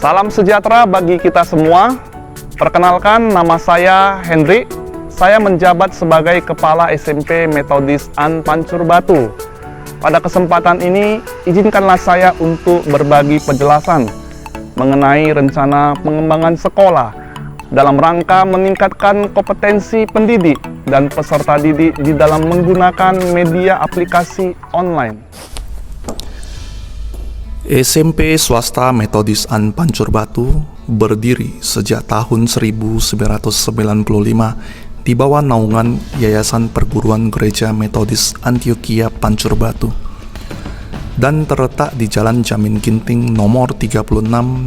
Salam sejahtera bagi kita semua. Perkenalkan, nama saya Hendrik. Saya menjabat sebagai Kepala SMP Metodis An Pancur Batu. Pada kesempatan ini, izinkanlah saya untuk berbagi penjelasan mengenai rencana pengembangan sekolah dalam rangka meningkatkan kompetensi pendidik dan peserta didik di dalam menggunakan media aplikasi online. SMP Swasta Metodis An Pancur Batu berdiri sejak tahun 1995 di bawah naungan Yayasan Perguruan Gereja Metodis Antioquia Pancur Batu dan terletak di Jalan Jamin Ginting nomor 36,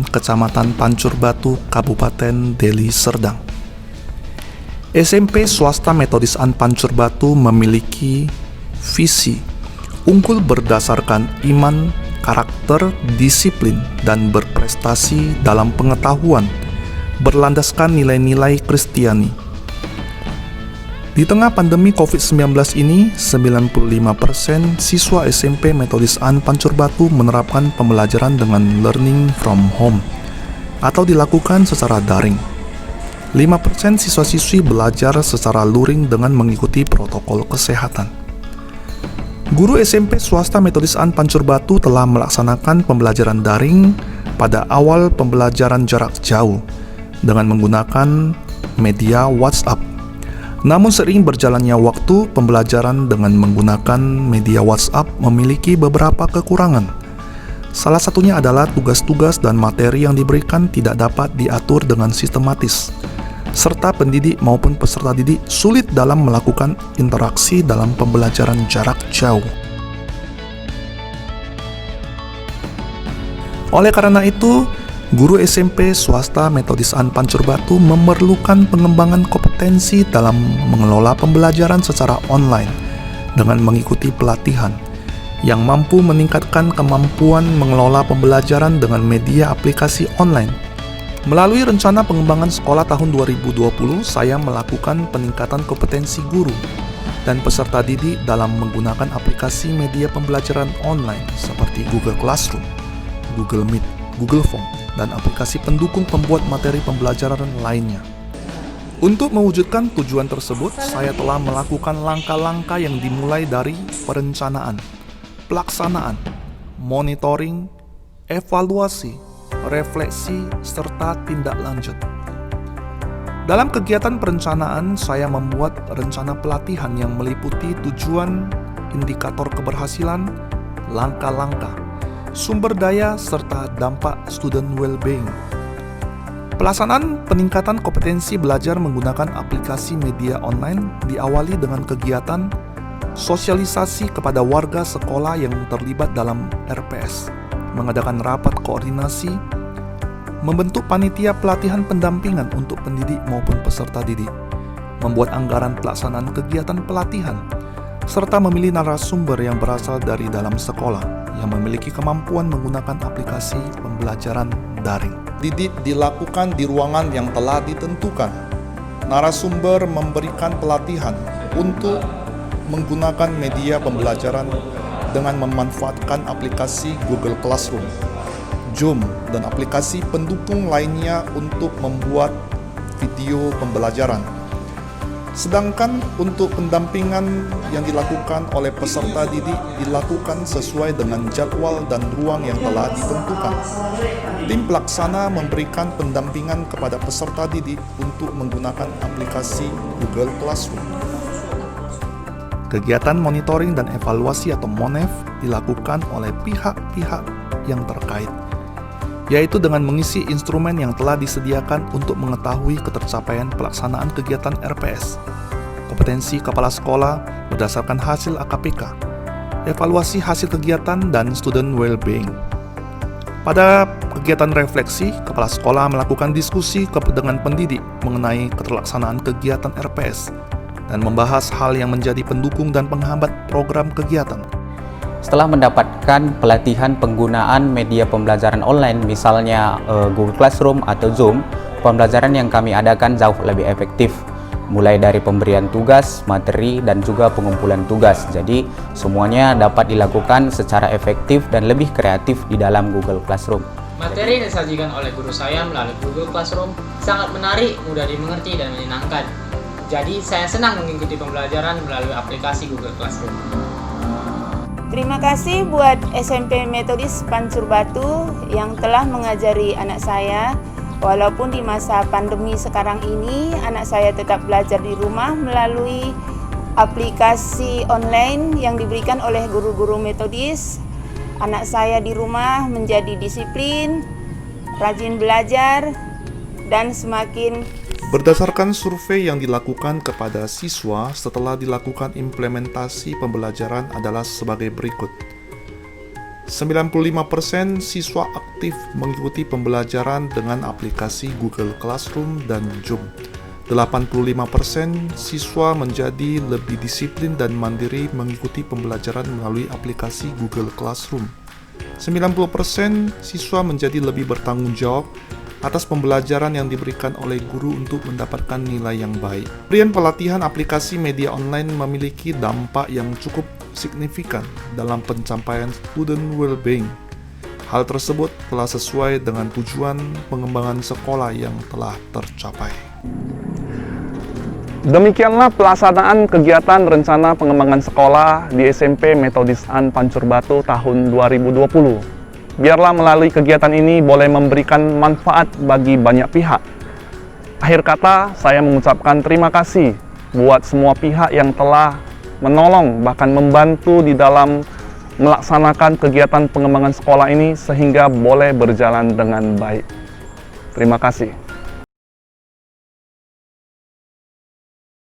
Kecamatan Pancur Batu, Kabupaten Deli Serdang. SMP Swasta Metodis An Pancur Batu memiliki visi unggul berdasarkan iman, karakter, disiplin, dan berprestasi dalam pengetahuan berlandaskan nilai-nilai Kristiani. Di tengah pandemi COVID-19 ini, 95% siswa SMP Metodis An Pancur Batu menerapkan pembelajaran dengan learning from home atau dilakukan secara daring. 5% siswa-siswi belajar secara luring dengan mengikuti protokol kesehatan. Guru SMP Swasta Metodis An Pancur Batu telah melaksanakan pembelajaran daring pada awal pembelajaran jarak jauh dengan menggunakan media WhatsApp. Namun seiring berjalannya waktu, pembelajaran dengan menggunakan media WhatsApp memiliki beberapa kekurangan. Salah satunya adalah tugas-tugas dan materi yang diberikan tidak dapat diatur dengan sistematis, serta pendidik maupun peserta didik sulit dalam melakukan interaksi dalam pembelajaran jarak jauh. Oleh karena itu, guru SMP Swasta Metodis An Pancur Batu memerlukan pengembangan kompetensi dalam mengelola pembelajaran secara online dengan mengikuti pelatihan yang mampu meningkatkan kemampuan mengelola pembelajaran dengan media aplikasi online. Melalui rencana pengembangan sekolah tahun 2020, saya melakukan peningkatan kompetensi guru dan peserta didik dalam menggunakan aplikasi media pembelajaran online seperti Google Classroom, Google Meet, Google Form, dan aplikasi pendukung pembuat materi pembelajaran lainnya. Untuk mewujudkan tujuan tersebut, saya telah melakukan langkah-langkah yang dimulai dari perencanaan, pelaksanaan, monitoring, evaluasi, refleksi, serta tindak lanjut. Dalam kegiatan perencanaan, saya membuat rencana pelatihan yang meliputi tujuan, indikator keberhasilan, langkah-langkah, sumber daya, serta dampak student well-being. Pelaksanaan peningkatan kompetensi belajar menggunakan aplikasi media online diawali dengan kegiatan sosialisasi kepada warga sekolah yang terlibat dalam RPS, mengadakan rapat koordinasi, membentuk panitia pelatihan pendampingan untuk pendidik maupun peserta didik, membuat anggaran pelaksanaan kegiatan pelatihan, serta memilih narasumber yang berasal dari dalam sekolah yang memiliki kemampuan menggunakan aplikasi pembelajaran daring. Didik dilakukan di ruangan yang telah ditentukan. Narasumber memberikan pelatihan untuk menggunakan media pembelajaran dengan memanfaatkan aplikasi Google Classroom, Zoom, dan aplikasi pendukung lainnya untuk membuat video pembelajaran. Sedangkan untuk pendampingan yang dilakukan oleh peserta didik dilakukan sesuai dengan jadwal dan ruang yang telah ditentukan. Tim pelaksana memberikan pendampingan kepada peserta didik untuk menggunakan aplikasi Google Classroom. Kegiatan monitoring dan evaluasi atau MONEV dilakukan oleh pihak-pihak yang terkait, yaitu dengan mengisi instrumen yang telah disediakan untuk mengetahui ketercapaian pelaksanaan kegiatan RPS, kompetensi kepala sekolah berdasarkan hasil AKPK, evaluasi hasil kegiatan, dan student well-being. Pada kegiatan refleksi, kepala sekolah melakukan diskusi dengan pendidik mengenai keterlaksanaan kegiatan RPS dan membahas hal yang menjadi pendukung dan penghambat program kegiatan. Setelah mendapatkan pelatihan penggunaan media pembelajaran online, misalnya Google Classroom atau Zoom, pembelajaran yang kami adakan jauh lebih efektif, mulai dari pemberian tugas, materi, dan juga pengumpulan tugas. Jadi semuanya dapat dilakukan secara efektif dan lebih kreatif di dalam Google Classroom. Materi yang disajikan oleh guru saya melalui Google Classroom sangat menarik, mudah dimengerti, dan menyenangkan. Jadi, saya senang mengikuti pembelajaran melalui aplikasi Google Classroom. Terima kasih buat SMP Metodis Pancur Batu yang telah mengajari anak saya. Walaupun di masa pandemi sekarang ini, anak saya tetap belajar di rumah melalui aplikasi online yang diberikan oleh guru-guru Metodis. Anak saya di rumah menjadi disiplin, rajin belajar, dan semakin. Berdasarkan survei yang dilakukan kepada siswa setelah dilakukan implementasi pembelajaran adalah sebagai berikut. 95% siswa aktif mengikuti pembelajaran dengan aplikasi Google Classroom dan Zoom. 85% siswa menjadi lebih disiplin dan mandiri mengikuti pembelajaran melalui aplikasi Google Classroom. 90% siswa menjadi lebih bertanggung jawab atas pembelajaran yang diberikan oleh guru untuk mendapatkan nilai yang baik. Pemberian pelatihan aplikasi media online memiliki dampak yang cukup signifikan dalam pencapaian student well-being. Hal tersebut telah sesuai dengan tujuan pengembangan sekolah yang telah tercapai. Demikianlah pelaksanaan kegiatan rencana pengembangan sekolah di SMP Metodis An Pancur Batu tahun 2020. Biarlah melalui kegiatan ini boleh memberikan manfaat bagi banyak pihak. Akhir kata, saya mengucapkan terima kasih buat semua pihak yang telah menolong bahkan membantu di dalam melaksanakan kegiatan pengembangan sekolah ini sehingga boleh berjalan dengan baik. Terima kasih.